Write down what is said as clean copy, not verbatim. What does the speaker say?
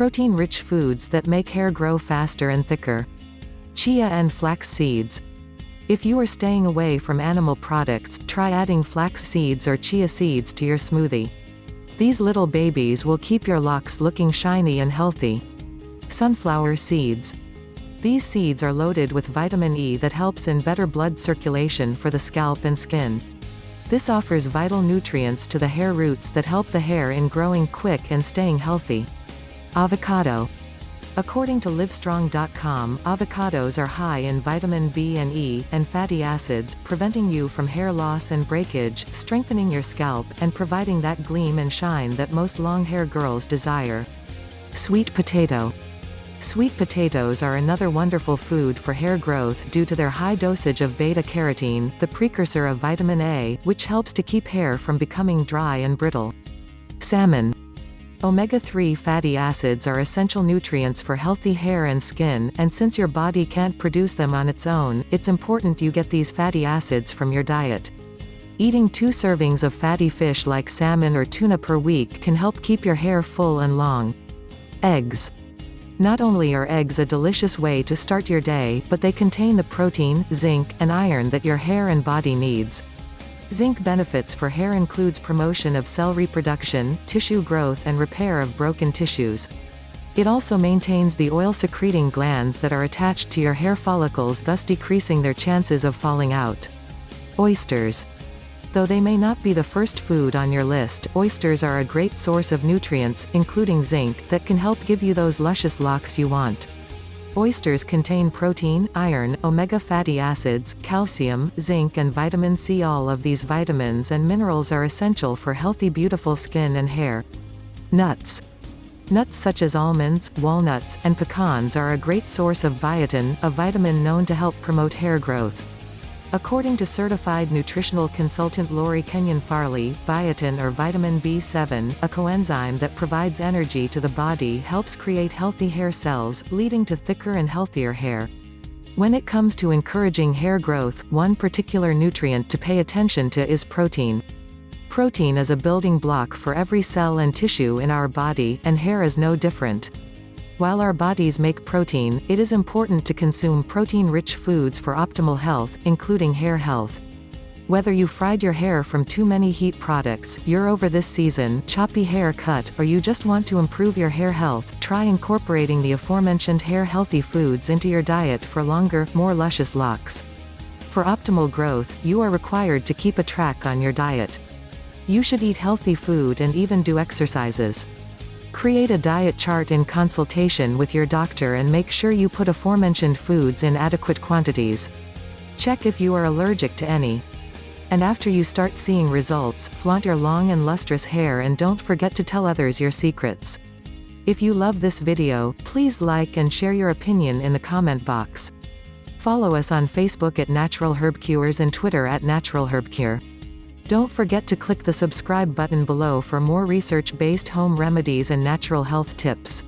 Protein-rich foods that make hair grow faster and thicker. Chia and flax seeds. If you are staying away from animal products, try adding flax seeds or chia seeds to your smoothie. These little babies will keep your locks looking shiny and healthy. Sunflower seeds. These seeds are loaded with vitamin E that helps in better blood circulation for the scalp and skin. This offers vital nutrients to the hair roots that help the hair in growing quick and staying healthy. Avocado. According to Livestrong.com, avocados are high in vitamin B and E, and fatty acids, preventing you from hair loss and breakage, strengthening your scalp, and providing that gleam and shine that most long-hair girls desire. Sweet potato. Sweet potatoes are another wonderful food for hair growth due to their high dosage of beta-carotene, the precursor of vitamin A, which helps to keep hair from becoming dry and brittle. Salmon. Omega-3 fatty acids are essential nutrients for healthy hair and skin, and since your body can't produce them on its own, it's important you get these fatty acids from your diet. Eating 2 servings of fatty fish like salmon or tuna per week can help keep your hair full and long. Eggs. Not only are eggs a delicious way to start your day, but they contain the protein, zinc, and iron that your hair and body needs. Zinc benefits for hair includes promotion of cell reproduction, tissue growth and repair of broken tissues. It also maintains the oil-secreting glands that are attached to your hair follicles, thus decreasing their chances of falling out. Oysters. Though they may not be the first food on your list, oysters are a great source of nutrients, including zinc, that can help give you those luscious locks you want. Oysters contain protein, iron, omega fatty acids, calcium, zinc and vitamin C. All of these vitamins and minerals are essential for healthy, beautiful skin and hair. Nuts. Nuts such as almonds, walnuts, and pecans are a great source of biotin, a vitamin known to help promote hair growth. According to certified nutritional consultant Lori Kenyon Farley, biotin or vitamin B7, a coenzyme that provides energy to the body, helps create healthy hair cells, leading to thicker and healthier hair. When it comes to encouraging hair growth, one particular nutrient to pay attention to is protein. Protein is a building block for every cell and tissue in our body, and hair is no different. While our bodies make protein, it is important to consume protein-rich foods for optimal health, including hair health. Whether you fried your hair from too many heat products, you're over this season, choppy hair cut, or you just want to improve your hair health, try incorporating the aforementioned hair-healthy foods into your diet for longer, more luscious locks. For optimal growth, you are required to keep a track on your diet. You should eat healthy food and even do exercises. Create a diet chart in consultation with your doctor and make sure you put aforementioned foods in adequate quantities. Check if you are allergic to any. And after you start seeing results, flaunt your long and lustrous hair and don't forget to tell others your secrets. If you love this video, please like and share your opinion in the comment box. Follow us on Facebook at Natural Herb Cures and Twitter at Natural Herb Cure. Don't forget to click the subscribe button below for more research-based home remedies and natural health tips.